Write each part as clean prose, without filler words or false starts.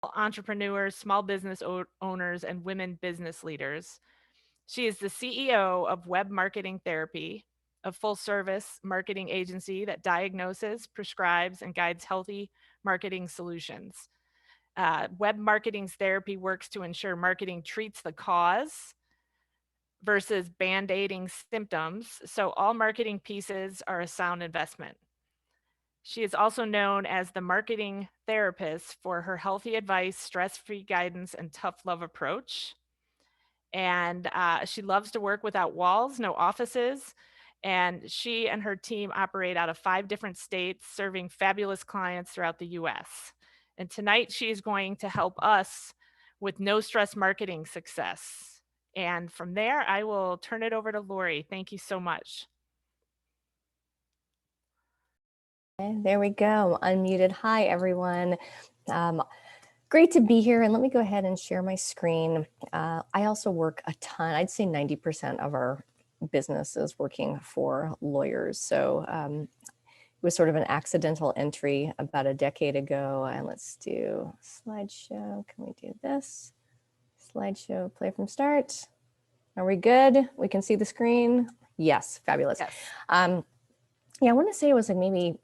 entrepreneurs, small business owners, and women business leaders. She is the CEO of Web Marketing Therapy, a full service marketing agency that diagnoses, prescribes, and guides healthy marketing solutions. Web Marketing's therapy works to ensure marketing treats the cause versus band aiding symptoms, so all marketing pieces are a sound investment. She is also known as the marketing therapist for her healthy advice, stress free guidance, and tough love approach. And she loves to work without walls, no offices. And she and her team operate out of 5 different states, serving fabulous clients throughout the US. And tonight, she is going to help us with no stress marketing success. And from there, I will turn it over to Lori. Thank you so much. There we go, unmuted. Hi, everyone. Great to be here. And let me go ahead and share my screen. I also work a ton. I'd say 90% of our business is working for lawyers. So it was sort of an accidental entry about a decade ago. And let's do slideshow. Can we do this? Slideshow, play from start. Are we good? We can see the screen? Yes, fabulous. Yes. Yeah, I want to say it was like maybe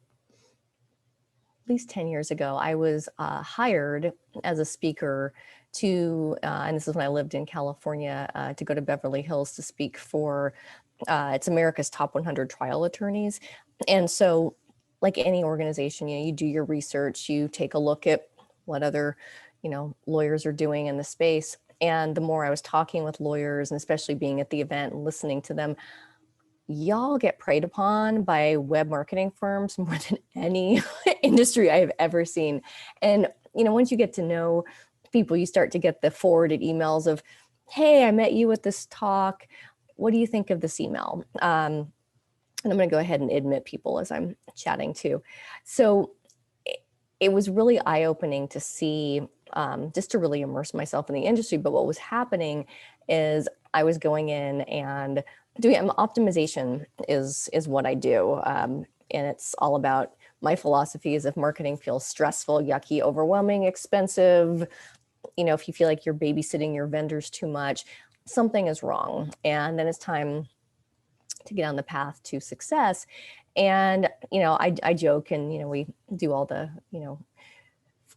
at least 10 years ago, I was hired as a speaker to, and this is when I lived in California, to go to Beverly Hills to speak for, it's America's top 100 trial attorneys. And so like any organization, you do your research, you take a look at what other, lawyers are doing in the space. And the more I was talking with lawyers, and especially being at the event and listening to them, y'all get preyed upon by web marketing firms more than any industry I have ever seen. And, once you get to know people, you start to get the forwarded emails of, hey, I met you at this talk. What do you think of this email? And I'm going to go ahead and admit people as I'm chatting too. So it was really eye-opening to see, just to really immerse myself in the industry. But what was happening is I was going in and doing optimization is what I do. And it's all about my philosophies. If marketing feels stressful, yucky, overwhelming, expensive, if you feel like you're babysitting your vendors too much, something is wrong. And then it's time to get on the path to success. And, I joke and, we do all the,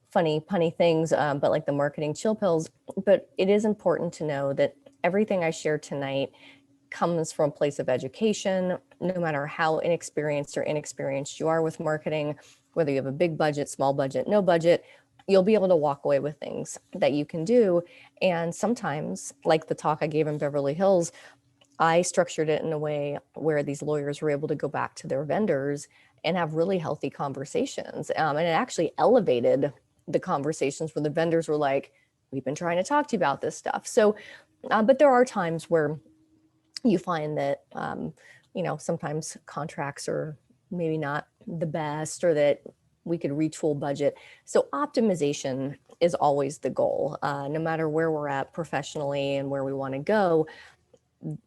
funny, punny things, but like the marketing chill pills. But it is important to know that everything I share tonight comes from a place of education. No matter how inexperienced you are with marketing, whether you have a big budget, small budget, no budget, you'll be able to walk away with things that you can do. And sometimes, like the talk I gave in Beverly Hills, I structured it in a way where these lawyers were able to go back to their vendors and have really healthy conversations. And it actually elevated the conversations where the vendors were like, we've been trying to talk to you about this stuff. So, but there are times where you find that, sometimes contracts are maybe not the best, or that we could retool budget. So optimization is always the goal, no matter where we're at professionally and where we want to go.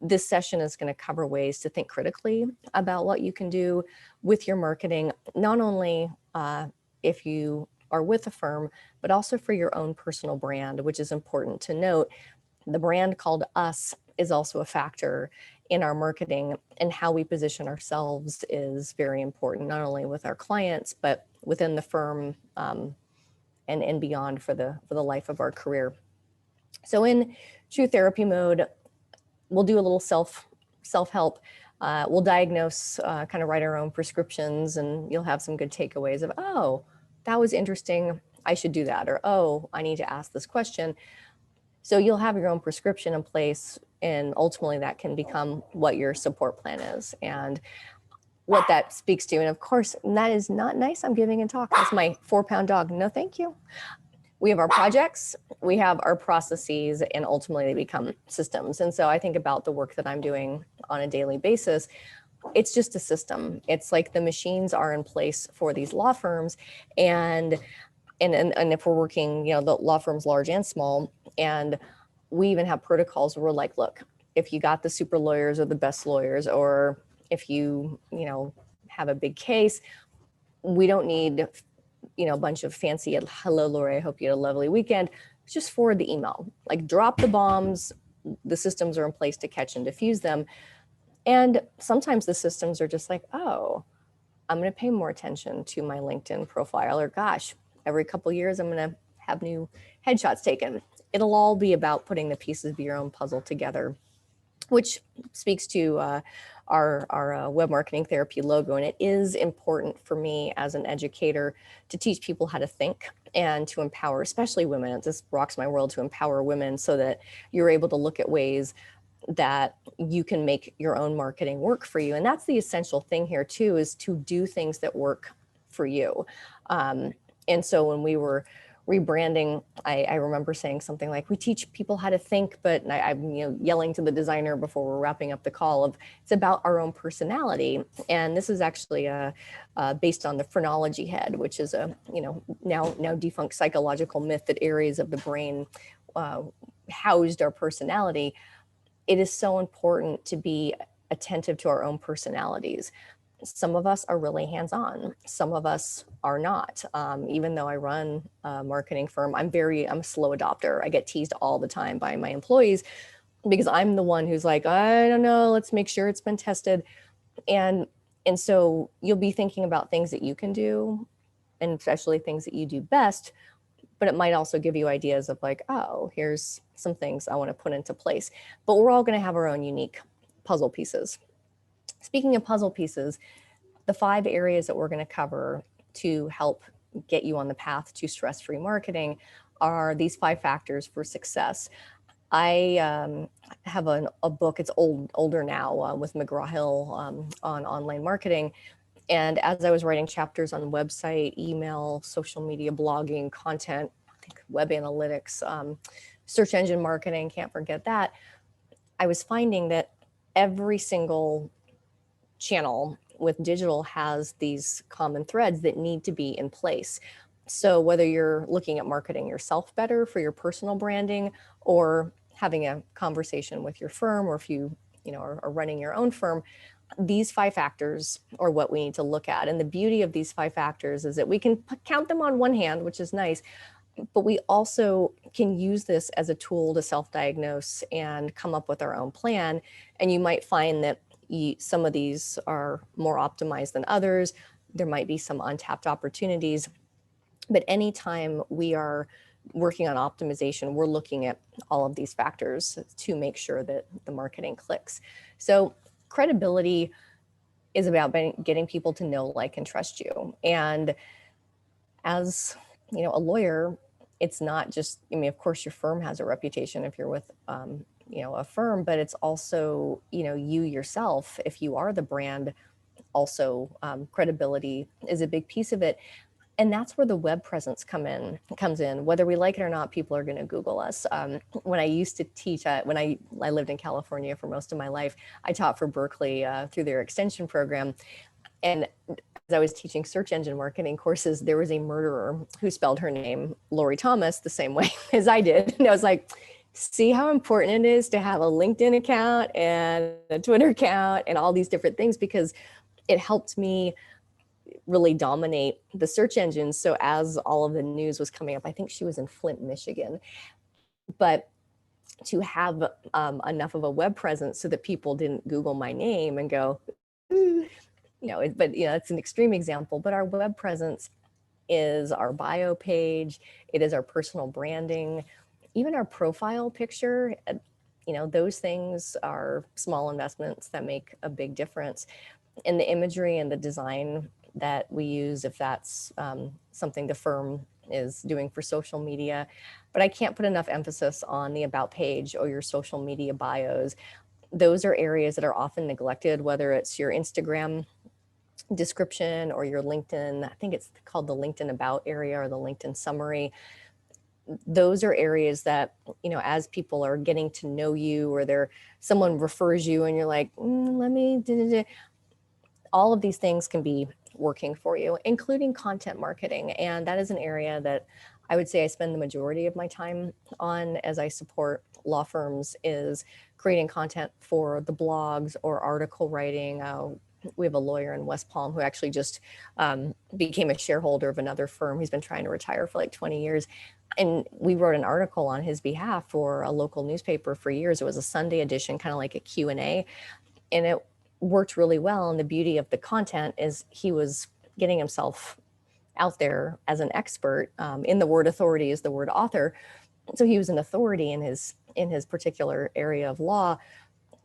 This session is going to cover ways to think critically about what you can do with your marketing, not only if you are with a firm, but also for your own personal brand, which is important to note. The brand called us is also a factor in our marketing, and how we position ourselves is very important, not only with our clients, but within the firm and beyond for the life of our career. So in true therapy mode, we'll do a little self-help. We'll diagnose, kind of write our own prescriptions, and you'll have some good takeaways of, oh, that was interesting, I should do that, or, oh, I need to ask this question. So you'll have your own prescription in place, and ultimately that can become what your support plan is and what that speaks to. And of course, that is not nice. I'm giving a talk. That's my 4-pound dog. No, thank you. We have our projects, we have our processes, and ultimately they become systems. And so I think about the work that I'm doing on a daily basis. It's just a system. It's like the machines are in place for these law firms, and if we're working, the law firms large and small, and we even have protocols where we're like, look, if you got the super lawyers or the best lawyers, or if you have a big case, we don't need a bunch of fancy hello Lori, I hope you had a lovely weekend. Just forward the email, like drop the bombs. The systems are in place to catch and diffuse them. And sometimes the systems are just like, oh, I'm going to pay more attention to my LinkedIn profile, or gosh, every couple of years I'm going to have new headshots taken. It'll all be about putting the pieces of your own puzzle together, which speaks to our web marketing therapy logo. And it is important for me as an educator to teach people how to think and to empower, especially women. It just rocks my world to empower women so that you're able to look at ways that you can make your own marketing work for you. And that's the essential thing here too, is to do things that work for you. And so when we were rebranding, I remember saying something like, we teach people how to think, but I'm yelling to the designer before we're wrapping up the call of, it's about our own personality. And this is actually based on the phrenology head, which is a now defunct psychological myth that areas of the brain housed our personality. It is so important to be attentive to our own personalities. Some of us are really hands-on. Some of us are not. Even though I run a marketing firm, I'm a slow adopter. I get teased all the time by my employees because I'm the one who's like, I don't know, let's make sure it's been tested. And so you'll be thinking about things that you can do, and especially things that you do best, but it might also give you ideas of like, oh, here's some things I want to put into place. But we're all going to have our own unique puzzle pieces. Speaking of puzzle pieces, the 5 areas that we're going to cover to help get you on the path to stress-free marketing are these 5 factors for success. I have a book, it's older now, with McGraw-Hill on online marketing. And as I was writing chapters on website, email, social media, blogging, content, I think web analytics, search engine marketing, can't forget that, I was finding that every single channel with digital has these common threads that need to be in place. So whether you're looking at marketing yourself better for your personal branding, or having a conversation with your firm, or if you are running your own firm, these 5 factors are what we need to look at. And the beauty of these 5 factors is that we can count them on one hand, which is nice, but we also can use this as a tool to self-diagnose and come up with our own plan. And you might find that some of these are more optimized than others. There might be some untapped opportunities. But anytime we are working on optimization, we're looking at all of these factors to make sure that the marketing clicks. So credibility is about getting people to know, like, and trust you. And as a lawyer, it's not just, of course your firm has a reputation if you're with a firm, but it's also you yourself, if you are the brand. Also, credibility is a big piece of it. And that's where the web presence comes in. Whether we like it or not, people are going to Google us. When I used to teach, when I lived in California for most of my life, I taught for Berkeley through their extension program. And as I was teaching search engine marketing courses, there was a murderer who spelled her name, Lori Thomas, the same way as I did. And I was like, see how important it is to have a LinkedIn account and a Twitter account and all these different things, because it helped me really dominate the search engines. So as all of the news was coming up, I think she was in Flint, Michigan, but to have enough of a web presence so that people didn't Google my name and go, it's an extreme example, but our web presence is our bio page. It is our personal branding, even our profile picture. Those things are small investments that make a big difference. And the imagery and the design that we use, if that's something the firm is doing for social media. But I can't put enough emphasis on the about page or your social media bios. Those are areas that are often neglected, whether it's your Instagram description or your LinkedIn, I think it's called the LinkedIn about area or the LinkedIn summary. Those are areas that, as people are getting to know you, or someone refers you and you're like, let me, all of these things can be working for you, including content marketing. And that is an area that I would say I spend the majority of my time on as I support law firms, is creating content for the blogs or article writing. we have a lawyer in West Palm who actually just became a shareholder of another firm. He's been trying to retire for like 20 years. And we wrote an article on his behalf for a local newspaper for years. It was a Sunday edition, kind of like a Q&A, and it worked really well. And the beauty of the content is he was getting himself out there as an expert. In the word authority is the word author. So he was an authority in his particular area of law,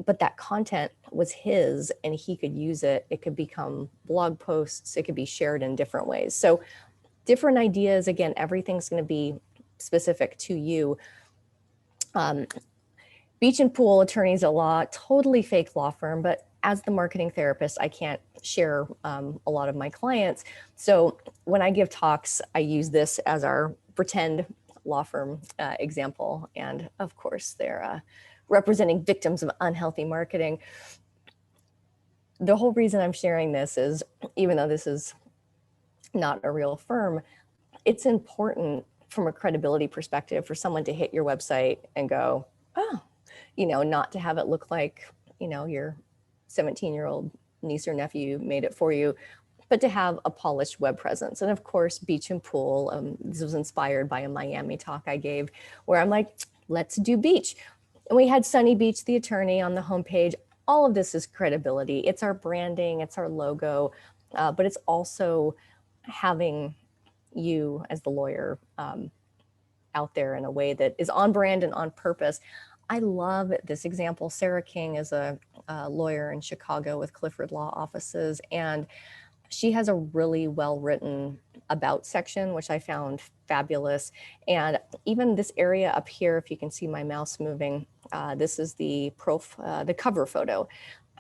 but that content was his and he could use it. It could become blog posts. It could be shared in different ways. So different ideas. Again, everything's going to be specific to you. Beach and pool attorneys at law, totally fake law firm, but as the marketing therapist, I can't share a lot of my clients. So when I give talks, I use this as our pretend law firm example. And of course, they're representing victims of unhealthy marketing. The whole reason I'm sharing this is, even though this is not a real firm, it's important from a credibility perspective for someone to hit your website and go, oh, not to have it look like, your 17-year-old niece or nephew made it for you, but to have a polished web presence. And of course, beach and pool. This was inspired by a Miami talk I gave where I'm like, let's do beach. And we had Sunny Beach, the attorney, on the homepage. All of this is credibility. It's our branding, it's our logo, but it's also having you as the lawyer out there in a way that is on brand and on purpose. I love this example. Sarah King is a lawyer in Chicago with Clifford Law Offices, and she has a really well-written about section, which I found fabulous. And even this area up here, if you can see my mouse moving, this is the cover photo.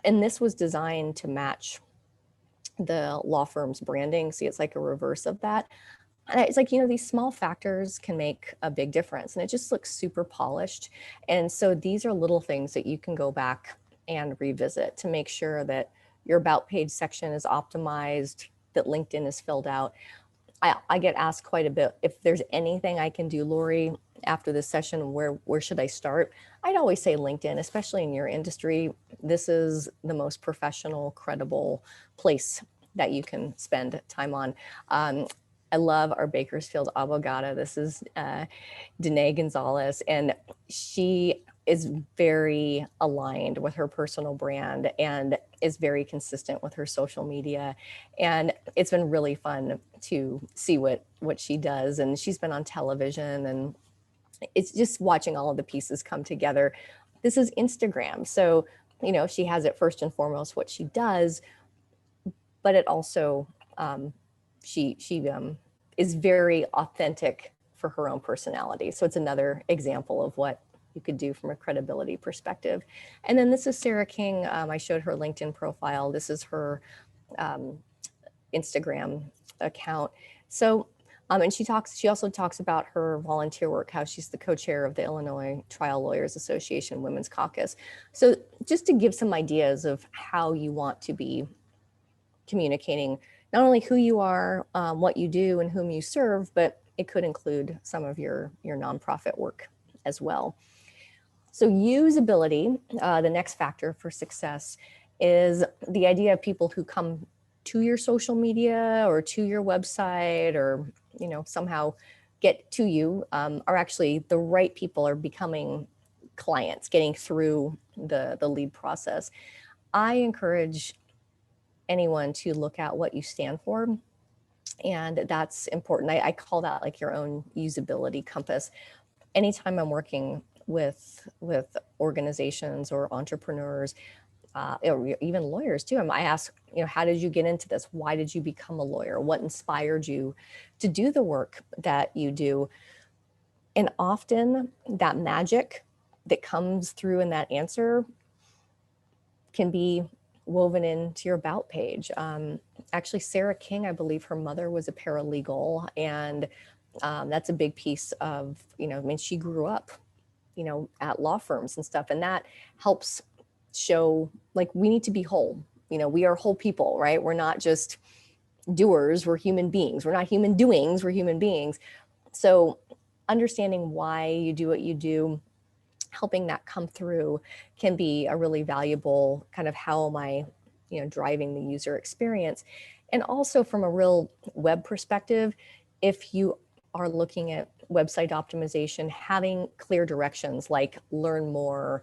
And this was designed to match the law firm's branding. See, it's like a reverse of that. And it's like, these small factors can make a big difference, and it just looks super polished. And so these are little things that you can go back and revisit to make sure that your about page section is optimized, that LinkedIn is filled out. I get asked quite a bit, if there's anything I can do, Lori, after this session, where should I start? I'd always say LinkedIn, especially in your industry. This is the most professional, credible place that you can spend time on. I love our Bakersfield Abogada. This is Danae Gonzalez, and she is very aligned with her personal brand and is very consistent with her social media. And it's been really fun to see what she does. And she's been on television, and it's just watching all of the pieces come together. This is Instagram. So, she has it first and foremost what she does, but it also, she is very authentic for her own personality. So it's another example of what you could do from a credibility perspective. And then this is Sarah King. I showed her LinkedIn profile. This is her Instagram account. So, and she also talks about her volunteer work, how she's the co-chair of the Illinois Trial Lawyers Association Women's Caucus. So just to give some ideas of how you want to be communicating not only who you are, what you do, and whom you serve, but it could include some of your nonprofit work as well. So usability, the next factor for success, is the idea of people who come to your social media or to your website or somehow get to you are actually the right people, are becoming clients, getting through the lead process. I encourage anyone to look at what you stand for, and that's important. I call that like your own usability compass. Anytime I'm working with organizations or entrepreneurs, or even lawyers too, I ask, how did you get into this? Why did you become a lawyer? What inspired you to do the work that you do? And often that magic that comes through in that answer can be woven into your about page. Actually, Sarah King, I believe her mother was a paralegal, and that's a big piece of, she grew up, at law firms and stuff, and that helps show, like, we need to be whole. We are whole people, right? We're not just doers, we're human beings. We're not human doings, we're human beings. So understanding why you do what you do, helping that come through, can be a really valuable kind of, how am I driving the user experience. And also from a real web perspective, if you are looking at website optimization, having clear directions like learn more,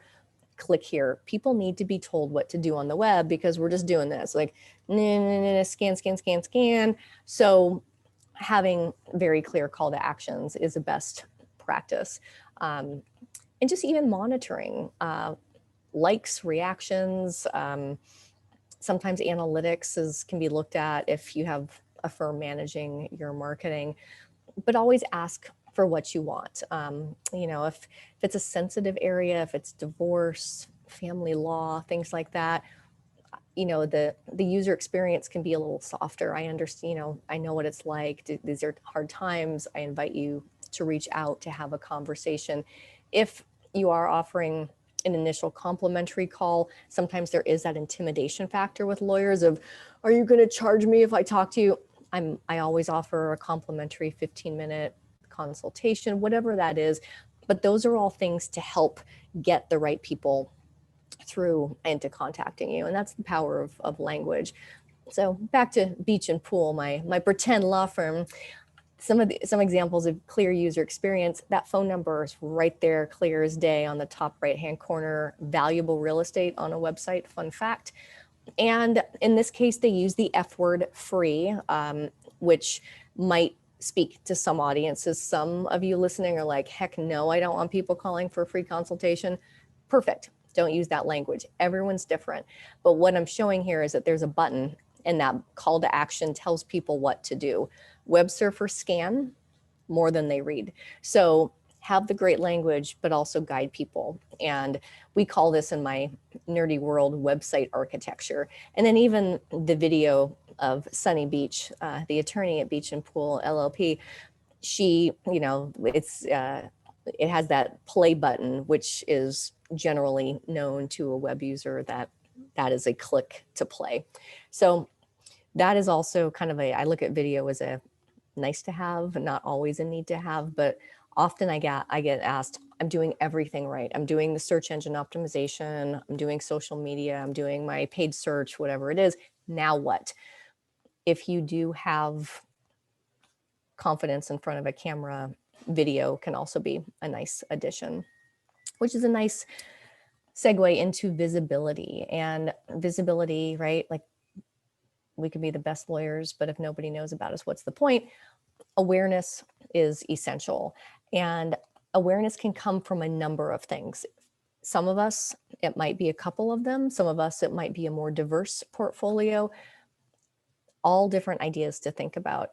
click here. People need to be told what to do on the web because we're just doing this like scan, scan, scan, scan. So having very clear call to actions is the best practice. And just even monitoring likes, reactions. Sometimes analytics can be looked at if you have a firm managing your marketing, but always ask for what you want. If it's a sensitive area, if it's divorce, family law, things like that, the user experience can be a little softer. I understand, I know what it's like. These are hard times. I invite you to reach out to have a conversation. If you are offering an initial complimentary call, sometimes there is that intimidation factor with lawyers of, are you going to charge me if I talk to you? I always offer a complimentary 15-minute consultation, whatever that is. But those are all things to help get the right people through into contacting you. And that's the power of language. So back to Beach and Pool, my pretend law firm. Some examples of clear user experience. That phone number is right there, clear as day on the top right-hand corner. Valuable real estate on a website, fun fact. And in this case, they use the F word free, which might speak to some audiences. Some of you listening are like, heck no, I don't want people calling for a free consultation. Perfect. Don't use that language. Everyone's different. But what I'm showing here is that there's a button and that call to action tells people what to do. Web surfers scan more than they read. So have the great language, but also guide people. And we call this in my nerdy world website architecture. And then even the video of Sunny Beach, the attorney at Beach and Pool LLP, she, it has that play button, which is generally known to a web user that is a click to play. So that is also kind of I look at video as a nice to have, not always a need to have, but often I get asked, I'm doing everything right. I'm doing the search engine optimization, I'm doing social media, I'm doing my paid search, whatever it is. Now what? If you do have confidence in front of a camera, video can also be a nice addition, which is a nice segue into visibility. And visibility, right? Like we can be the best lawyers, but if nobody knows about us, what's the point? Awareness is essential. And awareness can come from a number of things. Some of us, it might be a couple of them. Some of us, it might be a more diverse portfolio. All different ideas to think about.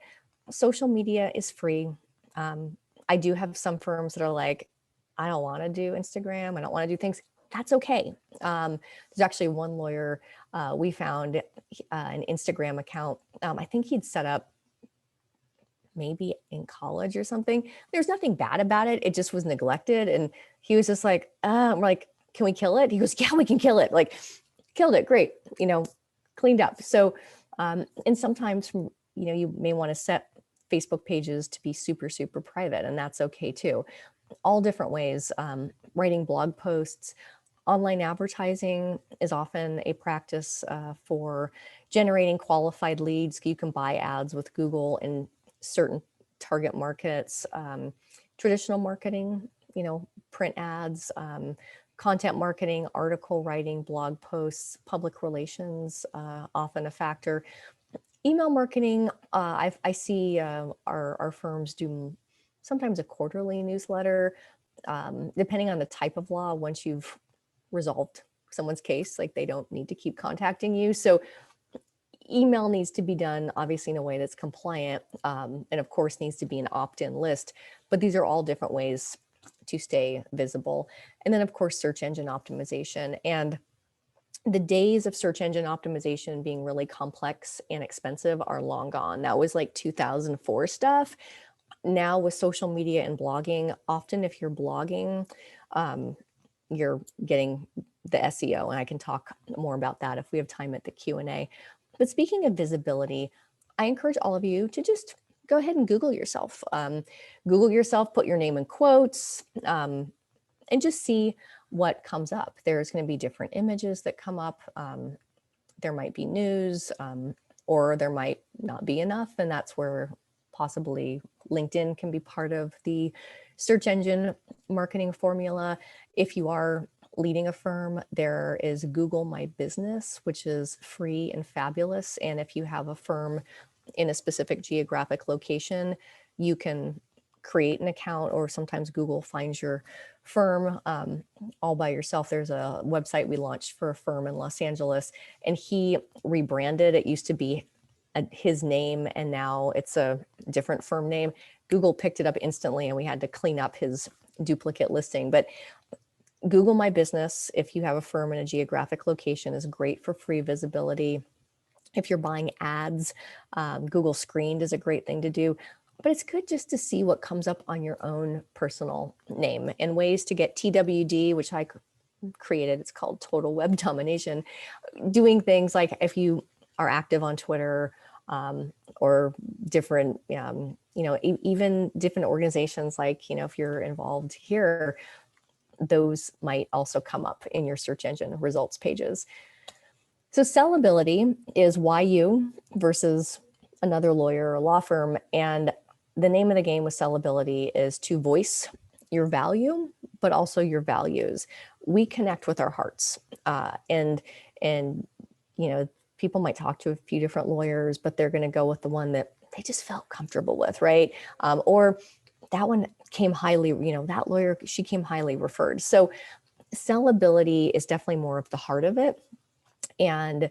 Social media is free. I do have some firms that are like, I don't want to do Instagram. I don't want to do things. That's okay. There's actually one lawyer we found an Instagram account. I think he'd set up maybe in college or something. There's nothing bad about it. It just was neglected. And he was just like, we're like, can we kill it? He goes, yeah, we can kill it. Like, killed it. Great. Cleaned up. So, and sometimes, you may want to set Facebook pages to be super, super private, and that's okay too. All different ways. Writing blog posts, online advertising is often a practice for generating qualified leads. You can buy ads with Google in certain target markets. Traditional marketing, print ads, content marketing, article writing, blog posts, public relations, often a factor. Email marketing, I see our firms do sometimes a quarterly newsletter, depending on the type of law. Once you've resolved someone's case, like they don't need to keep contacting you. So email needs to be done obviously in a way that's compliant, and of course needs to be an opt-in list. But these are all different ways to stay visible. And then of course, search engine optimization. And the days of search engine optimization being really complex and expensive are long gone. That was like 2004 stuff. Now with social media and blogging, often if you're blogging, you're getting the SEO, and I can talk more about that if we have time at the Q&A. But speaking of visibility, I encourage all of you to just go ahead and Google yourself. Google yourself, put your name in quotes, and just see what comes up. There's going to be different images that come up. there might be news, or there might not be enough. And that's where possibly LinkedIn can be part of the search engine marketing formula. If you are leading a firm, there is Google My Business, which is free and fabulous. And if you have a firm in a specific geographic location, you can create an account, or sometimes Google finds your firm all by yourself. There's a website we launched for a firm in Los Angeles, and he rebranded. It used to be his name, and now it's a different firm name. Google picked it up instantly, and we had to clean up his duplicate listing. But Google My Business, if you have a firm in a geographic location, is great for free visibility. If you're buying ads, Google Screened is a great thing to do. But it's good just to see what comes up on your own personal name, and ways to get TWD, which I created. It's called Total Web Domination. Doing things like, if you are active on Twitter, or different, even different organizations, like, if you're involved here, those might also come up in your search engine results pages. So sellability is why you versus another lawyer or law firm. And the name of the game with sellability is to voice your value, but also your values. We connect with our hearts, and people might talk to a few different lawyers, but they're going to go with the one that they just felt comfortable with, right? Or that one came highly, that lawyer, she came highly referred. So sellability is definitely more of the heart of it. And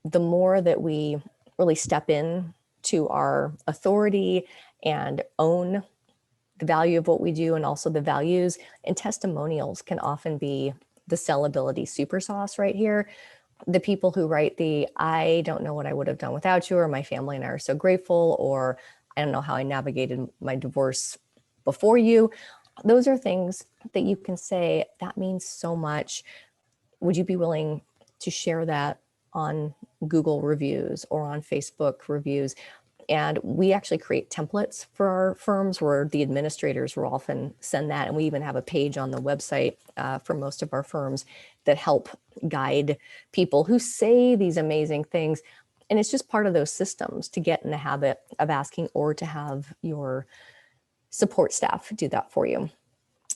the more that we really step in to our authority and own the value of what we do, and also the values, and testimonials can often be the sellability super sauce right here. The people who write I don't know what I would have done without you, or my family and I are so grateful, or I don't know how I navigated my divorce before you. Those are things that you can say, that means so much. Would you be willing to share that on Google reviews or on Facebook reviews? And we actually create templates for our firms, where the administrators will often send that. And we even have a page on the website for most of our firms that help guide people who say these amazing things. And it's just part of those systems to get in the habit of asking, or to have your support staff do that for you.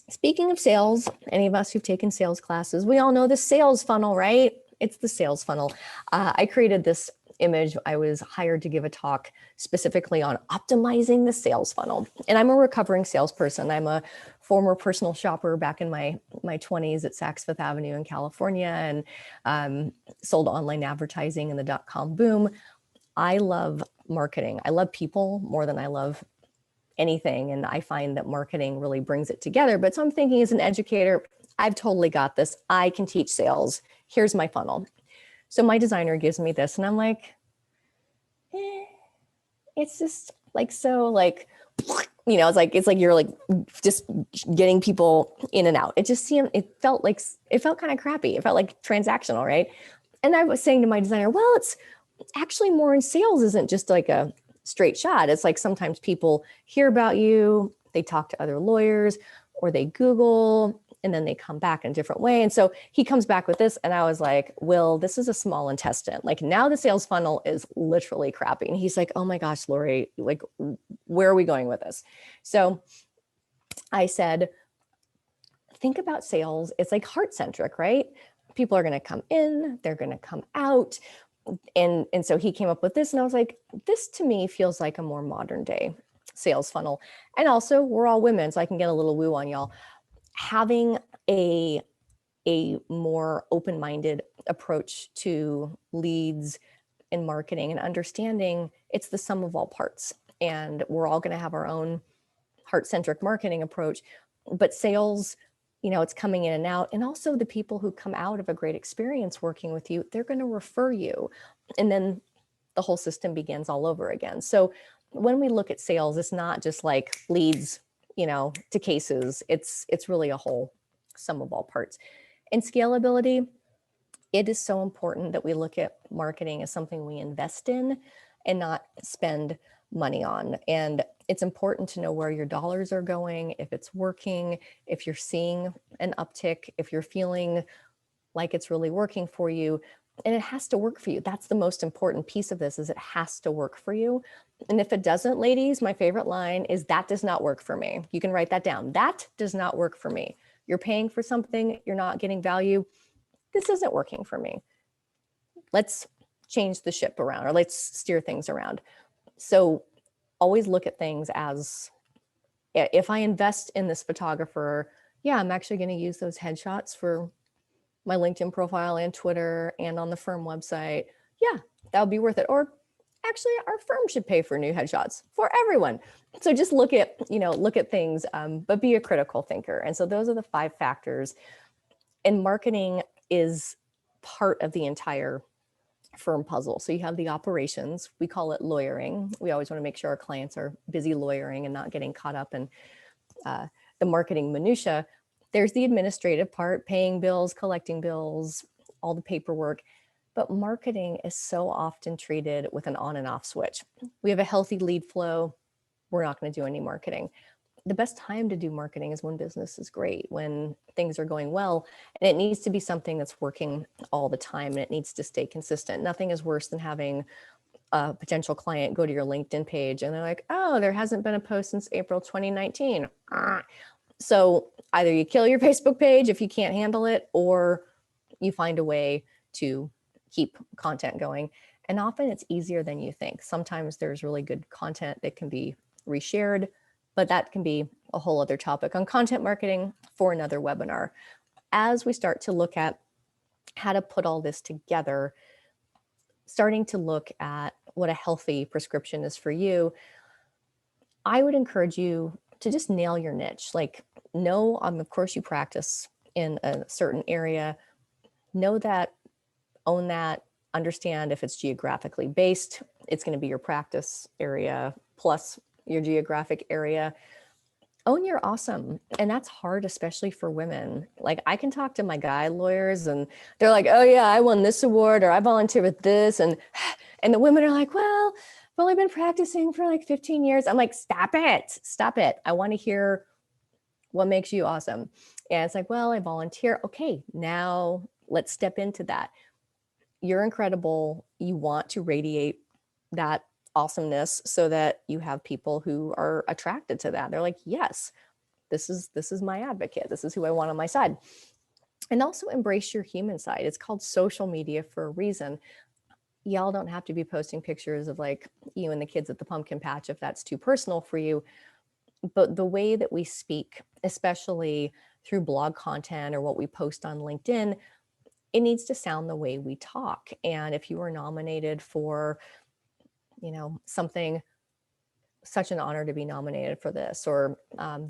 Speaking of sales, any of us who've taken sales classes, we all know the sales funnel, right? It's the sales funnel. I created this image. I was hired to give a talk specifically on optimizing the sales funnel. And I'm a recovering salesperson. I'm a former personal shopper back in my 20s at Saks Fifth Avenue in California, and sold online advertising in the .com boom. I love marketing. I love people more than I love anything. And I find that marketing really brings it together. But so I'm thinking, as an educator, I've totally got this. I can teach sales. Here's my funnel. So my designer gives me this, and I'm like, it's just like, so like, it's like you're like just getting people in and out. It just seemed, it felt kind of crappy. It felt like transactional, right? And I was saying to my designer, well, it's actually more in sales isn't just like a straight shot. It's like sometimes people hear about you, they talk to other lawyers, or they Google, and then they come back in a different way. And so he comes back with this, and I was like, Will, this is a small intestine. Like, now the sales funnel is literally crappy. And he's like, oh my gosh, Lori, like, where are we going with this? So I said, think about sales. It's like heart-centric, right? People are going to come in, they're going to come out. And so he came up with this, and I was like, this to me feels like a more modern day sales funnel. And also, we're all women, so I can get a little woo on y'all. Having a more open-minded approach to leads in marketing, and understanding it's the sum of all parts. And we're all going to have our own heart-centric marketing approach, but sales, it's coming in and out. And also, the people who come out of a great experience working with you, they're going to refer you. And then the whole system begins all over again. So when we look at sales, it's not just like leads, to cases. It's really a whole sum of all parts. And scalability, it is so important that we look at marketing as something we invest in and not spend money on. And it's important to know where your dollars are going, if it's working, if you're seeing an uptick, if you're feeling like it's really working for you. And it has to work for you. That's the most important piece of this, is it has to work for you. And if it doesn't, ladies, my favorite line is, that does not work for me. You can write that down. That does not work for me. You're paying for something, you're not getting value. This isn't working for me. Let's change the ship around, or let's steer things around. So always look at things as, if I invest in this photographer, yeah, I'm actually going to use those headshots for my LinkedIn profile and Twitter and on the firm website. Yeah, that would be worth it. Or actually, our firm should pay for new headshots for everyone. So just look at, look at things, but be a critical thinker. And so those are the 5 factors. And marketing is part of the entire firm puzzle. So you have the operations, we call it lawyering. We always want to make sure our clients are busy lawyering and not getting caught up in the marketing minutia. There's the administrative part, paying bills, collecting bills, all the paperwork. But marketing is so often treated with an on and off switch. We have a healthy lead flow, we're not going to do any marketing. The best time to do marketing is when business is great, when things are going well, and it needs to be something that's working all the time, and it needs to stay consistent. Nothing is worse than having a potential client go to your LinkedIn page and they're like, oh, there hasn't been a post since April 2019. So either you kill your Facebook page if you can't handle it, or you find a way to keep content going. And often it's easier than you think. Sometimes there's really good content that can be reshared, but that can be a whole other topic on content marketing for another webinar. As we start to look at how to put all this together, starting to look at what a healthy prescription is for you, I would encourage you to just nail your niche. Like, know, of course, you practice in a certain area, know that, own that, understand if it's geographically based, it's going to be your practice area plus your geographic area. Own your awesome. And that's hard, especially for women. Like, I can talk to my guy lawyers and they're like, oh yeah, I won this award, or I volunteered with this. And the women are like, well, I've only been practicing for like 15 years. I'm like, stop it. Stop it. I want to hear what makes you awesome. And it's like, well, I volunteer. Okay, now let's step into that. You're incredible. You want to radiate that awesomeness so that you have people who are attracted to that. They're like, yes, this is my advocate. This is who I want on my side. And also embrace your human side. It's called social media for a reason. Y'all don't have to be posting pictures of like you and the kids at the pumpkin patch if that's too personal for you. But the way that we speak, especially through blog content or what we post on LinkedIn, it needs to sound the way we talk. And if you were nominated for, something, such an honor to be nominated for this, or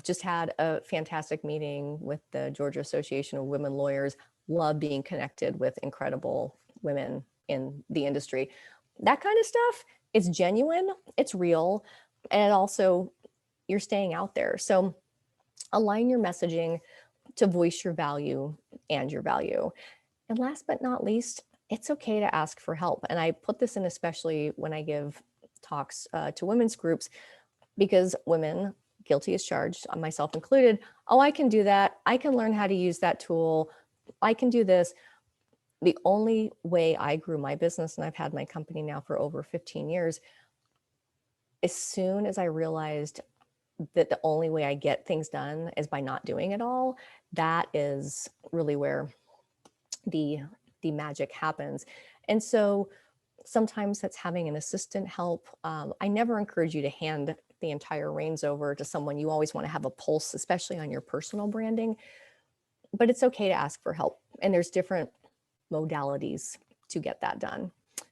just had a fantastic meeting with the Georgia Association of Women Lawyers, love being connected with incredible women in the industry. That kind of stuff, it's genuine, it's real, and also you're staying out there. So align your messaging to voice your value and your value. And last but not least, it's okay to ask for help. And I put this in especially when I give talks to women's groups, because women, guilty as charged, myself included, oh, I can do that. I can learn how to use that tool. I can do this. The only way I grew my business, and I've had my company now for over 15 years, as soon as I realized that the only way I get things done is by not doing it all, that is really where the magic happens. And so sometimes that's having an assistant help. I never encourage you to hand the entire reins over to someone. You always want to have a pulse, especially on your personal branding, but it's okay to ask for help. And there's different modalities to get that done,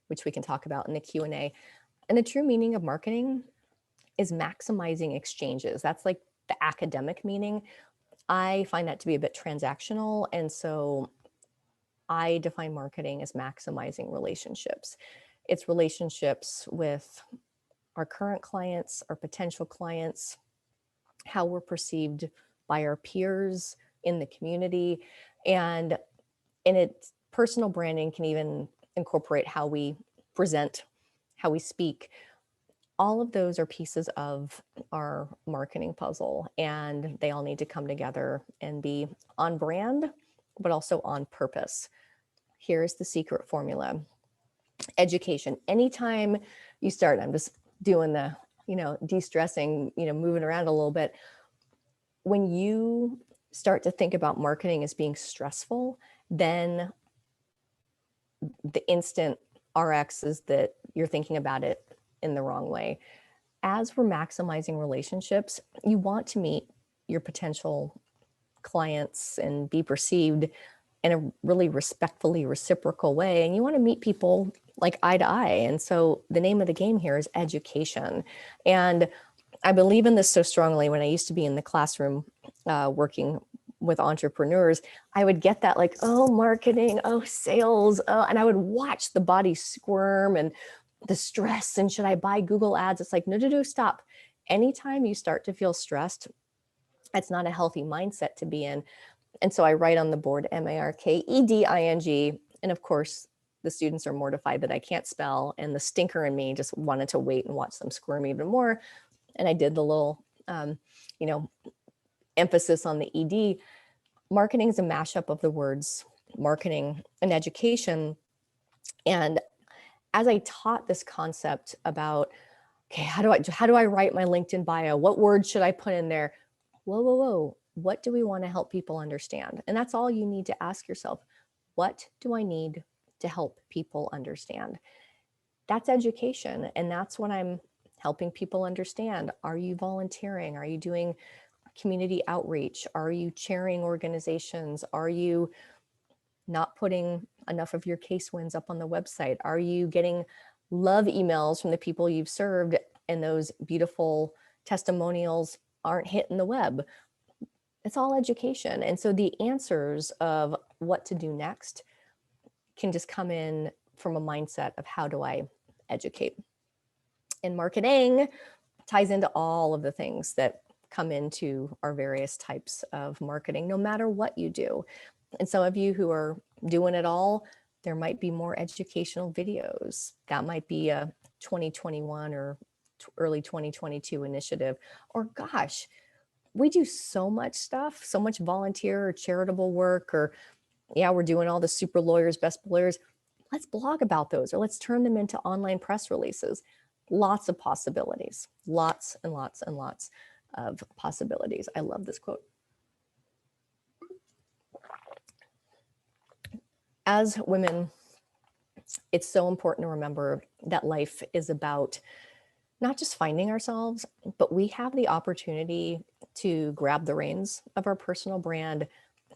which we can talk about in the Q&A. And the true meaning of marketing is maximizing exchanges. That's like the academic meaning. I find that to be a bit transactional. And so I define marketing as maximizing relationships. It's relationships with our current clients, our potential clients, how we're perceived by our peers in the community. And in it, personal branding can even incorporate how we present, how we speak. All of those are pieces of our marketing puzzle, and they all need to come together and be on brand, but also on purpose. Here's the secret formula. Education. Anytime you start, I'm just doing the, de-stressing, moving around a little bit. When you start to think about marketing as being stressful, then the instant RX is that you're thinking about it in the wrong way. As we're maximizing relationships, you want to meet your potential clients and be perceived in a really respectfully reciprocal way. And you want to meet people like eye to eye. And so the name of the game here is education. And I believe in this so strongly. When I used to be in the classroom working with entrepreneurs, I would get that like, oh, marketing, oh, sales, oh, and I would watch the body squirm and the stress. And should I buy Google ads? It's like, no, stop. Anytime you start to feel stressed, that's not a healthy mindset to be in. And so I write on the board MARKEDING. And of course, the students are mortified that I can't spell. And the stinker in me just wanted to wait and watch them squirm even more. And I did the little, emphasis on the ED. Marketing is a mashup of the words marketing and education. And as I taught this concept about, okay, how do I write my LinkedIn bio? What words should I put in there? Whoa. What do we want to help people understand? And that's all you need to ask yourself. What do I need to help people understand? That's education. And that's what I'm helping people understand. Are you volunteering? Are you doing community outreach? Are you chairing organizations? Are you not putting enough of your case wins up on the website? Are you getting love emails from the people you've served and those beautiful testimonials aren't hitting the web? It's all education. And so the answers of what to do next can just come in from a mindset of how do I educate? And marketing ties into all of the things that come into our various types of marketing, no matter what you do. And some of you who are doing it all, there might be more educational videos. That might be a 2021 or early 2022 initiative. Or gosh, we do so much stuff, so much volunteer or charitable work, or we're doing all the super lawyers, best lawyers. Let's blog about those, or let's turn them into online press releases. Lots of possibilities, lots and lots and lots of possibilities. I love this quote. As women, it's so important to remember that life is about not just finding ourselves, but we have the opportunity to grab the reins of our personal brand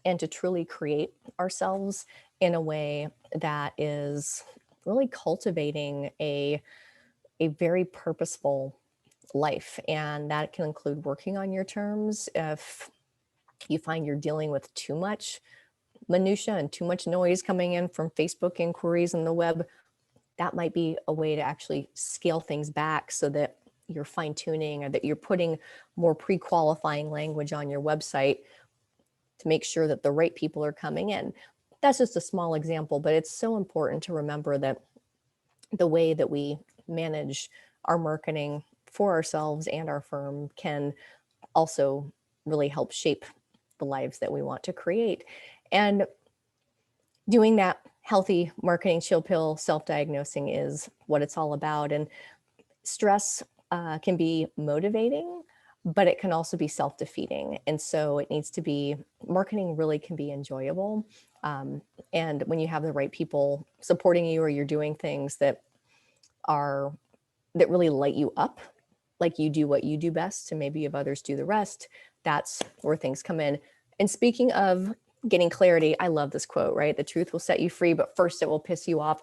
and to truly create ourselves in a way that is really cultivating a very purposeful life. And that can include working on your terms. If you find you're dealing with too much minutia and too much noise coming in from Facebook inquiries and the web, that might be a way to actually scale things back so that you're fine tuning or that you're putting more pre-qualifying language on your website to make sure that the right people are coming in. That's just a small example, but it's so important to remember that the way that we manage our marketing for ourselves and our firm can also really help shape the lives that we want to create. And doing that healthy marketing chill pill self-diagnosing is what it's all about. And stress can be motivating, but it can also be self-defeating. And so it needs to be, marketing really can be enjoyable. And when you have the right people supporting you, or you're doing things that really light you up, like you do what you do best, and maybe if others do the rest, that's where things come in. And speaking of getting clarity, I love this quote, right? The truth will set you free, but first it will piss you off.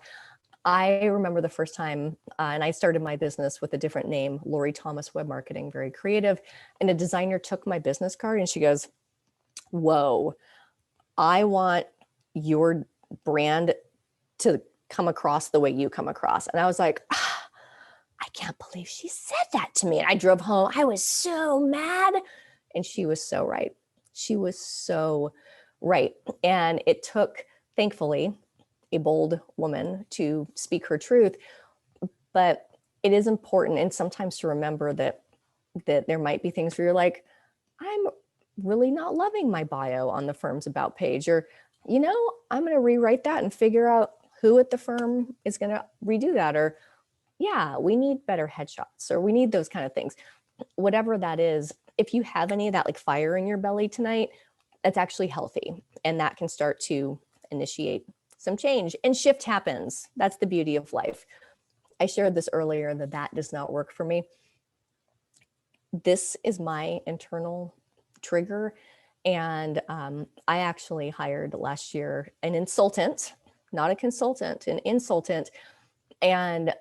I remember the first time, and I started my business with a different name, Lori Thomas Web Marketing, very creative. And a designer took my business card and she goes, whoa, I want your brand to come across the way you come across. And I was like, I can't believe she said that to me. And I drove home. I was so mad. And she was so right. She was so right. And it took, thankfully, a bold woman to speak her truth. But it is important, and sometimes to remember that there might be things where you're like, I'm really not loving my bio on the firm's about page, or I'm going to rewrite that and figure out who at the firm is going to redo that. Or, yeah, we need better headshots, or we need those kind of things. Whatever that is, if you have any of that like fire in your belly tonight, that's actually healthy. And that can start to initiate some change, and shift happens. That's the beauty of life. I shared this earlier that does not work for me. This is my internal trigger. And I actually hired last year an insultant, not a consultant, an insultant. And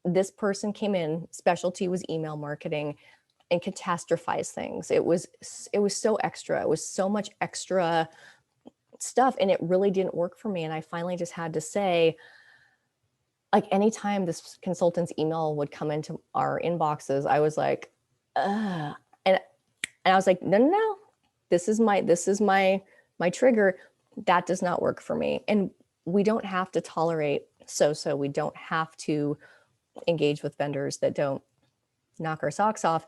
this person came in, specialty was email marketing, and catastrophize things. It was so extra. It was so much extra stuff, and it really didn't work for me. And I finally just had to say, like, anytime this consultant's email would come into our inboxes, I was like, ugh. And I was like, no, this is my trigger. That does not work for me. And we don't have to tolerate so we don't have to engage with vendors that don't knock our socks off.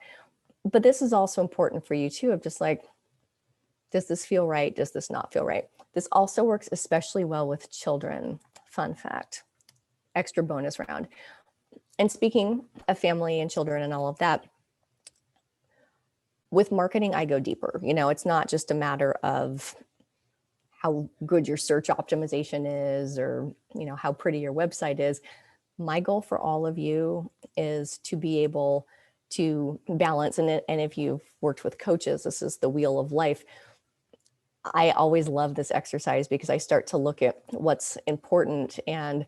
But this is also important for you too, of just like, does this feel right? Does this not feel right? This also works especially well with children. Fun fact, extra bonus round. And speaking of family and children and all of that, with marketing, I go deeper. It's not just a matter of how good your search optimization is, or, how pretty your website is. My goal for all of you is to be able to balance. And if you've worked with coaches, this is the wheel of life. I always love this exercise because I start to look at what's important. And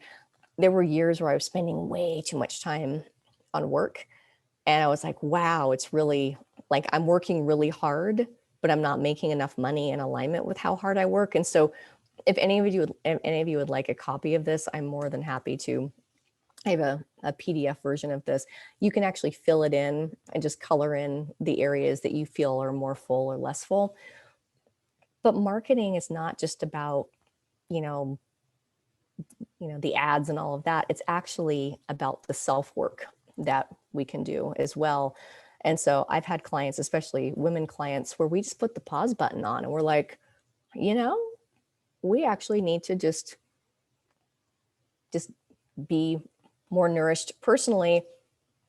there were years where I was spending way too much time on work. And I was like, wow, it's really like I'm working really hard, but I'm not making enough money in alignment with how hard I work. And so if any of you would like a copy of this, I'm more than happy to. I have a PDF version of this. You can actually fill it in and just color in the areas that you feel are more full or less full. But marketing is not just about, you know, the ads and all of that. It's actually about the self-work that we can do as well. And so I've had clients, especially women clients, where we just put the pause button on and we're like, we actually need to just be more nourished personally,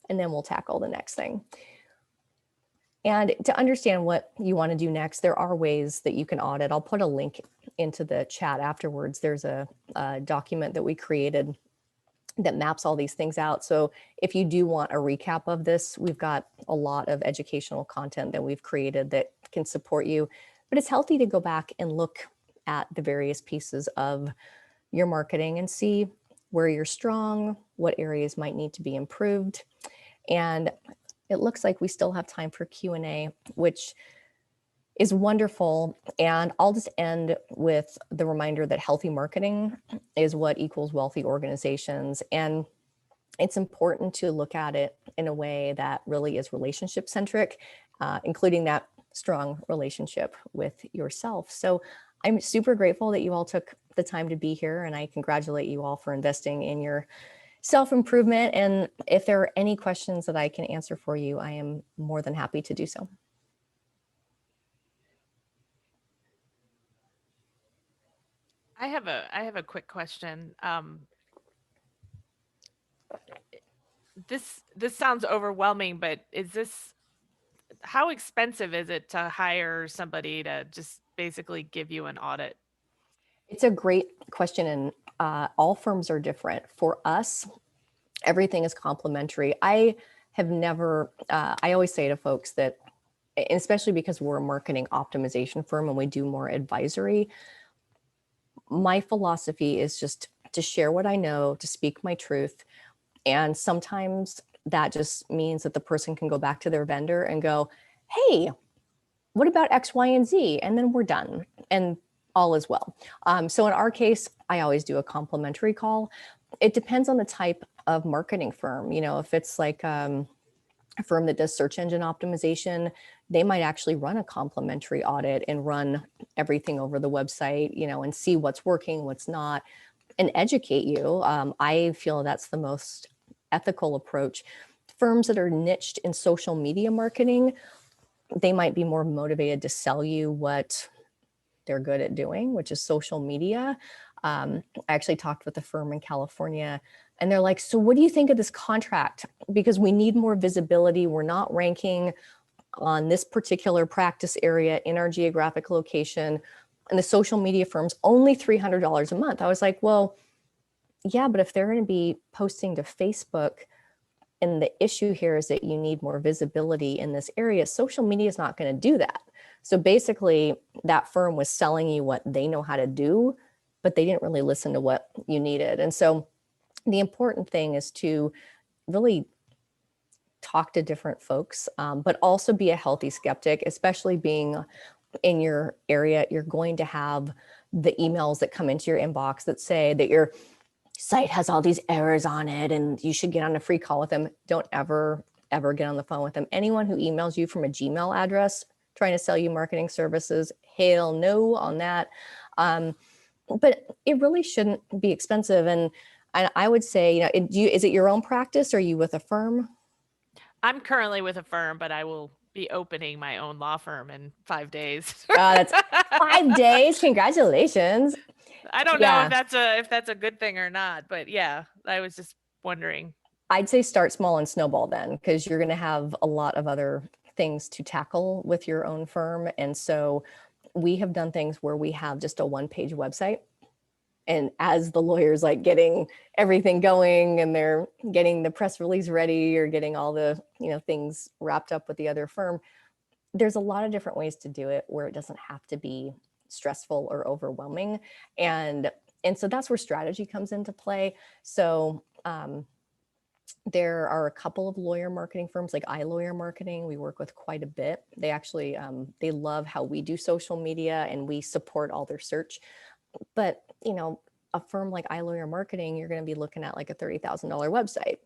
and then we'll tackle the next thing. And to understand what you want to do next, there are ways that you can audit. I'll put a link into the chat afterwards. There's a document that we created that maps all these things out. So if you do want a recap of this, we've got a lot of educational content that we've created that can support you. But it's healthy to go back and look at the various pieces of your marketing and see where you're strong, what areas might need to be improved. And it looks like we still have time for Q&A, which is wonderful. And I'll just end with the reminder that healthy marketing is what equals wealthy organizations. And it's important to look at it in a way that really is relationship centric, including that strong relationship with yourself. So I'm super grateful that you all took the time to be here, and I congratulate you all for investing in your self-improvement. And if there are any questions that I can answer for you, I am more than happy to do so. I have a quick question. This sounds overwhelming, but how expensive is it to hire somebody to just basically give you an audit? It's a great question, and all firms are different. For us, everything is complimentary. I have never, I always say to folks that, especially because we're a marketing optimization firm and we do more advisory, my philosophy is just to share what I know, to speak my truth. And sometimes that just means that the person can go back to their vendor and go, hey, what about X, Y, and Z? And then we're done. And all is well. So in our case, I always do a complimentary call. It depends on the type of marketing firm. If it's like a firm that does search engine optimization, they might actually run a complimentary audit and run everything over the website, and see what's working, what's not, and educate you. I feel that's the most ethical approach. Firms that are niched in social media marketing, they might be more motivated to sell you what they're good at doing, which is social media. I actually talked with a firm in California, and they're like, so what do you think of this contract? Because we need more visibility. We're not ranking on this particular practice area in our geographic location. And the social media firm's only $300 a month. I was like, well, yeah, but if they're going to be posting to Facebook, and the issue here is that you need more visibility in this area, social media is not going to do that. So basically, that firm was selling you what they know how to do, but they didn't really listen to what you needed. And so the important thing is to really talk to different folks, but also be a healthy skeptic, especially being in your area. You're going to have the emails that come into your inbox that say that your site has all these errors on it and you should get on a free call with them. Don't ever get on the phone with them. Anyone who emails you from a Gmail address trying to sell you marketing services, hail no on that. But it really shouldn't be expensive. And I would say, is it your own practice, or are you with a firm? I'm currently with a firm, but I will be opening my own law firm in 5 days. That's 5 days. Congratulations. I don't know Yeah, if that's a good thing or not, but yeah, I was just wondering. I'd say start small and snowball then, because you're going to have a lot of other things to tackle with your own firm. And so we have done things where we have just a one-page website. And as the lawyer's like getting everything going and they're getting the press release ready or getting all the, things wrapped up with the other firm, there's a lot of different ways to do it where it doesn't have to be stressful or overwhelming. And so that's where strategy comes into play. So there are a couple of lawyer marketing firms like iLawyer Marketing we work with quite a bit. They actually, they love how we do social media and we support all their search. But, a firm like iLawyer Marketing, you're going to be looking at like a $30,000 website.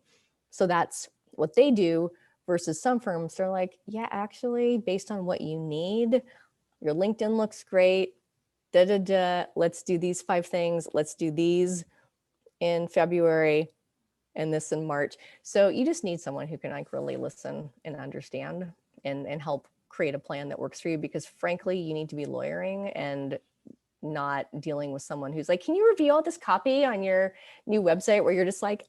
So that's what they do, versus some firms, they're like, yeah, actually, based on what you need, your LinkedIn looks great. Let's do these 5 things. Let's do these in February and this in March. So you just need someone who can like really listen and understand and help create a plan that works for you, because frankly, you need to be lawyering and not dealing with someone who's like, can you review all this copy on your new website, where you're just like,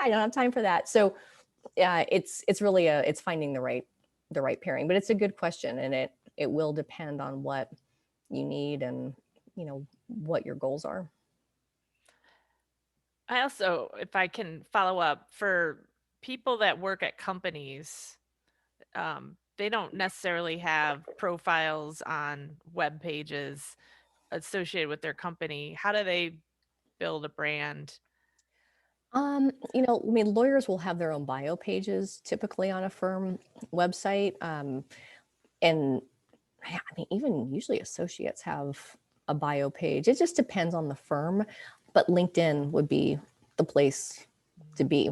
I don't have time for that. So yeah, it's really it's finding the right pairing, but it's a good question, and it will depend on what you need and what your goals are. I also, if I can follow up, for people that work at companies, they don't necessarily have profiles on web pages associated with their company. How do they build a brand? I mean, lawyers will have their own bio pages typically on a firm website. And I mean, even usually associates have a bio page. It just depends on the firm, but LinkedIn would be the place to be.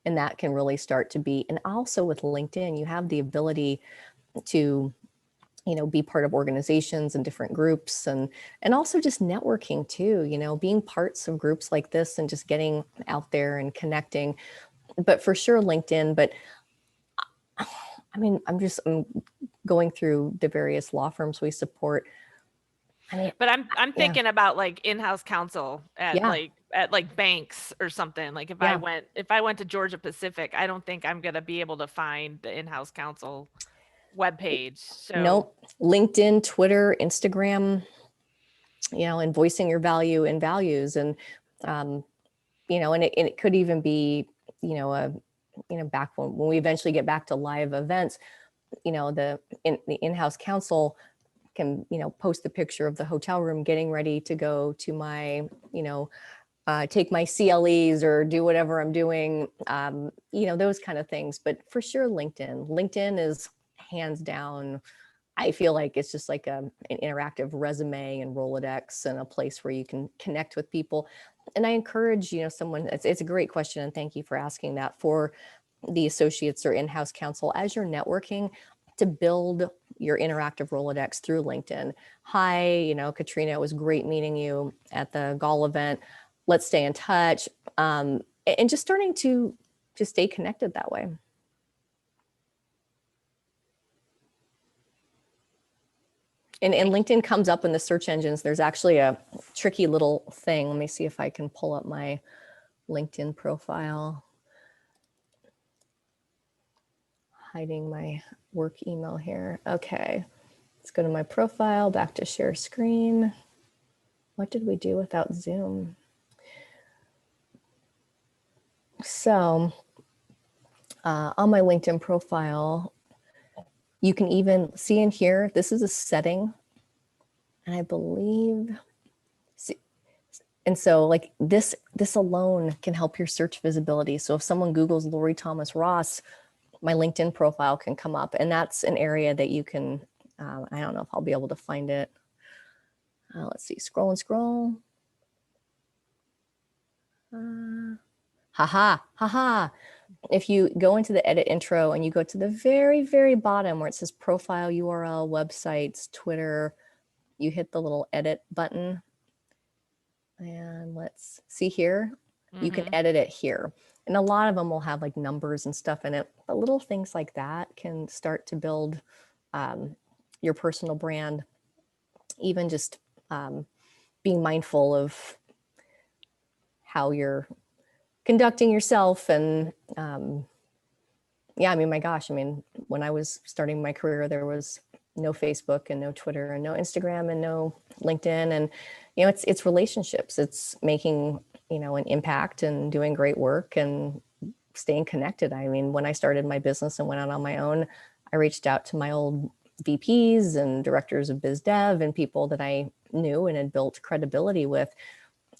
And that can really start to be, and also with LinkedIn, you have the ability to, be part of organizations and different groups, and also just networking too, being parts of groups like this and just getting out there and connecting. But for sure, LinkedIn. But I mean, I'm going through the various law firms we support. I mean, But I'm yeah, thinking about like in-house counsel yeah, at like banks or something. Like yeah. if I went to Georgia Pacific, I don't think I'm gonna be able to find the in-house counsel webpage. So Nope. LinkedIn, Twitter, Instagram, and voicing your value and values. And, and it could even be, back when we eventually get back to live events, the in-house counsel can, post a picture of the hotel room getting ready to go to my, take my CLEs or do whatever I'm doing, those kind of things. But for sure, LinkedIn is hands down. I feel like it's just like an interactive resume and Rolodex, and a place where you can connect with people. And I encourage, someone, it's a great question. And thank you for asking that, for the associates or in-house counsel, as you're networking, to build your interactive Rolodex through LinkedIn. Hi, Katrina, it was great meeting you at the Gall event. Let's stay in touch. And just starting to stay connected that way. And LinkedIn comes up in the search engines. There's actually a tricky little thing. Let me see if I can pull up my LinkedIn profile. Hiding my work email here. Okay, let's go to my profile, back to share screen. What did we do without Zoom? So on my LinkedIn profile, you can even see in here, this is a setting, and I believe, and so like this alone can help your search visibility. So if someone Googles Lori Thomas Ross, my LinkedIn profile can come up, and that's an area that you can, I don't know if I'll be able to find it. Let's see, scroll and scroll. Haha. If you go into the edit intro and you go to the very, very bottom where it says profile URL, websites, Twitter, you hit the little edit button. And let's see here, you can edit it here. And a lot of them will have like numbers and stuff in it, but little things like that can start to build your personal brand. Even just being mindful of how you're conducting yourself. And yeah, I mean, my gosh, I mean, when I was starting my career, there was no Facebook and no Twitter and no Instagram and no LinkedIn. And, you know, it's relationships. It's making, you know, an impact and doing great work and staying connected. I mean, when I started my business and went out on my own, I reached out to my old VPs and directors of biz dev and people that I knew and had built credibility with.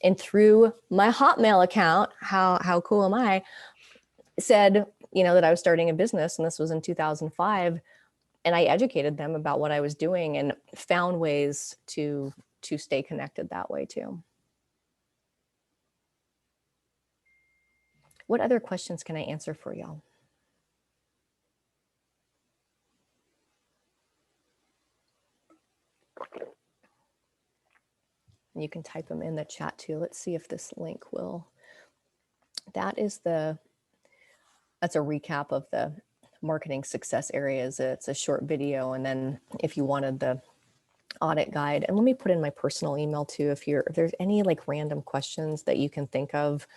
And through my Hotmail account, how cool am I, said, you know, that I was starting a business, and this was in 2005. And I educated them about what I was doing and found ways to stay connected that way too. What other questions can I answer for y'all? You can type them in the chat too. Let's see if this link will. That's a recap of the marketing success areas. It's a short video. And then if you wanted the audit guide, and let me put in my personal email too, if there's any like random questions that you can think of.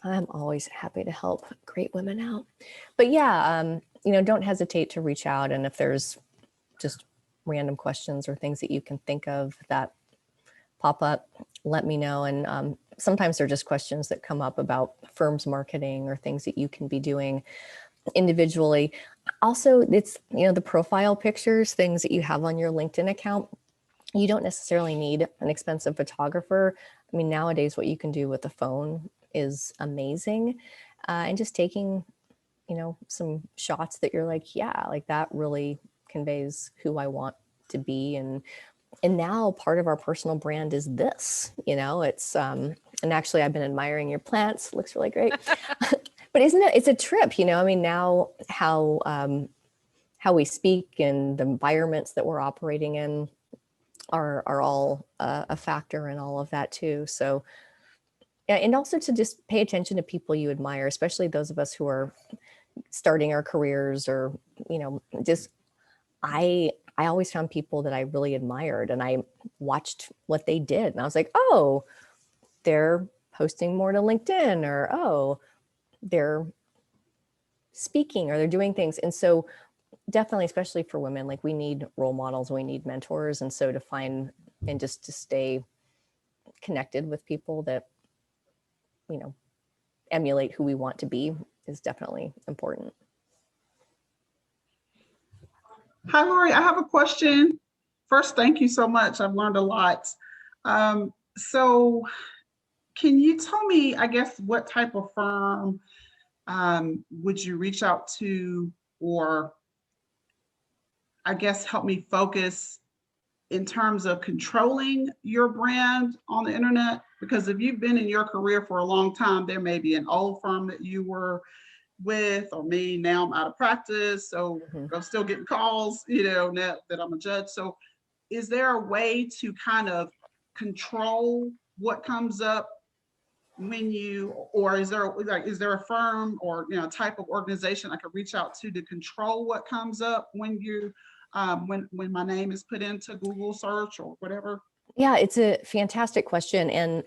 I'm always happy to help great women out. But yeah, you know, don't hesitate to reach out. And if there's just random questions or things that you can think of that pop up, let me know. And sometimes they're just questions that come up about firms marketing or things that you can be doing individually. Also, it's, you know, the profile pictures, things that you have on your LinkedIn account. You don't necessarily need an expensive photographer. I mean, nowadays, what you can do with the phone is amazing. And just taking, you know, some shots that you're like, yeah, like that really conveys who I want to be. And now part of our personal brand is this, you know, it's, and actually I've been admiring your plants, looks really great. But it's a trip, you know, I mean, now how we speak and the environments that we're operating in are all a factor in all of that too. So, and also to just pay attention to people you admire, especially those of us who are starting our careers, or, you know, just, I always found people that I really admired, and I watched what they did, and I was like, oh, they're posting more to LinkedIn, or, oh, they're speaking, or they're doing things. And so definitely, especially for women, like we need role models, we need mentors. And so to find and just to stay connected with people that, you know, emulate who we want to be is definitely important. Hi, Lori. I have a question. First, thank you so much. I've learned a lot. So can you tell me, I guess, what type of firm would you reach out to, or I guess help me focus in terms of controlling your brand on the internet? Because if you've been in your career for a long time, there may be an old firm that you were with, or me, now I'm out of practice, so I'm still getting calls, you know, now that I'm a judge. So is there a way to kind of control what comes up when you, or is there a firm or, you know, type of organization I could reach out to control what comes up when you when my name is put into Google search or whatever? Yeah, it's a fantastic question. And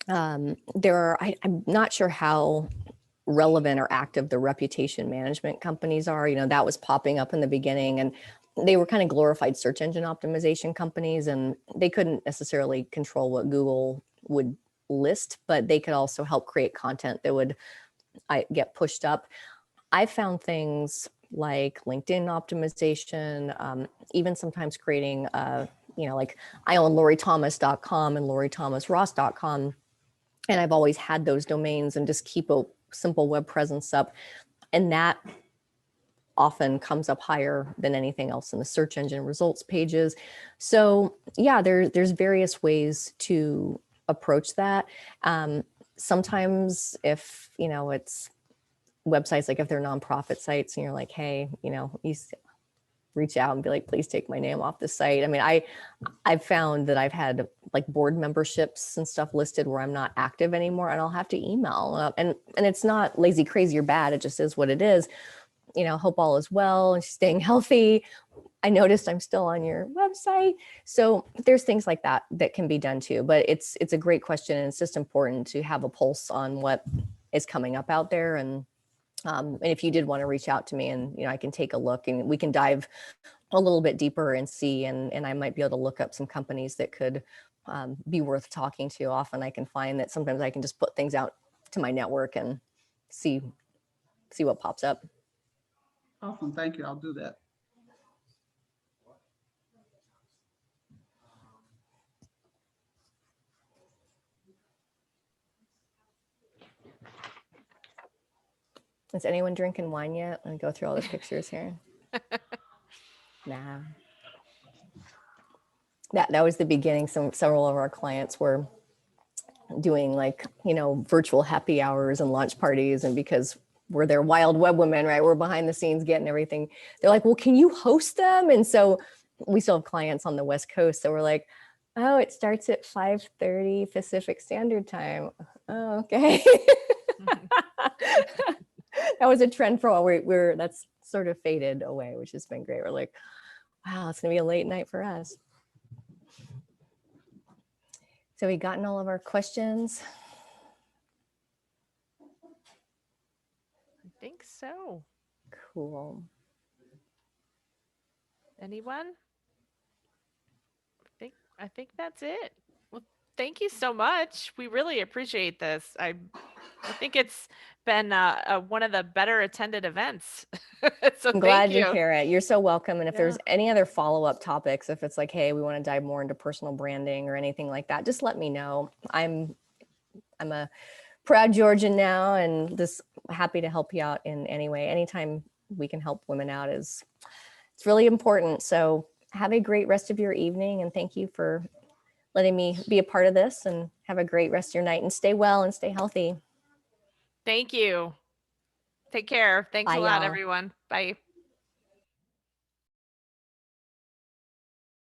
I'm not sure how relevant or active the reputation management companies are. That was popping up in the beginning, and they were kind of glorified search engine optimization companies, and they couldn't necessarily control what Google would list, but they could also help create content that would get pushed up. I found things like LinkedIn optimization, even sometimes creating, like I own LoriThomas.com and LoriThomasRoss.com. And I've always had those domains and just keep a simple web presence up. And that often comes up higher than anything else in the search engine results pages. So yeah, there's various ways to approach that. Sometimes if, it's websites, like if they're nonprofit sites and you're like, hey, you reach out and be like, please take my name off the site. I mean, I've found that I've had like board memberships and stuff listed where I'm not active anymore, and I'll have to email. And it's not lazy, crazy, or bad. It just is what it is. Hope all is well and staying healthy. I noticed I'm still on your website. So there's things like that that can be done too. But it's a great question, and it's just important to have a pulse on what is coming up out there. And if you did want to reach out to me, and I can take a look, and we can dive a little bit deeper and see, and I might be able to look up some companies that could be worth talking to. Often I can find that sometimes I can just put things out to my network and see what pops up. Awesome. Thank you. I'll do that. Is anyone drinking wine yet? Let me go through all the pictures here. Nah. That was the beginning. Several of our clients were doing like, virtual happy hours and launch parties. And because we're their wild web women, right? We're behind the scenes getting everything. They're like, well, can you host them? And so we still have clients on the West Coast. So we're like, oh, it starts at 5:30 Pacific Standard Time. Oh, okay. That was a trend for a while. That's sort of faded away, which has been great. We're like, wow, it's gonna be a late night for us. So we gotten all of our questions. I think so. Cool. Anyone? I think that's it. Well, thank you so much. We really appreciate this. I think it's been one of the better attended events. So I'm thank glad you. to hear it. You're so welcome. And if Yeah. there's any other follow-up topics, if it's like, hey, we want to dive more into personal branding or anything like that, just let me know. I'm a proud Georgian now, and just happy to help you out in any way. Anytime we can help women out it's really important. So have a great rest of your evening, and thank you for letting me be a part of this, and have a great rest of your night, and stay well and stay healthy. Thank you. Take care. Thanks Bye, a lot, y'all. everyone. Bye.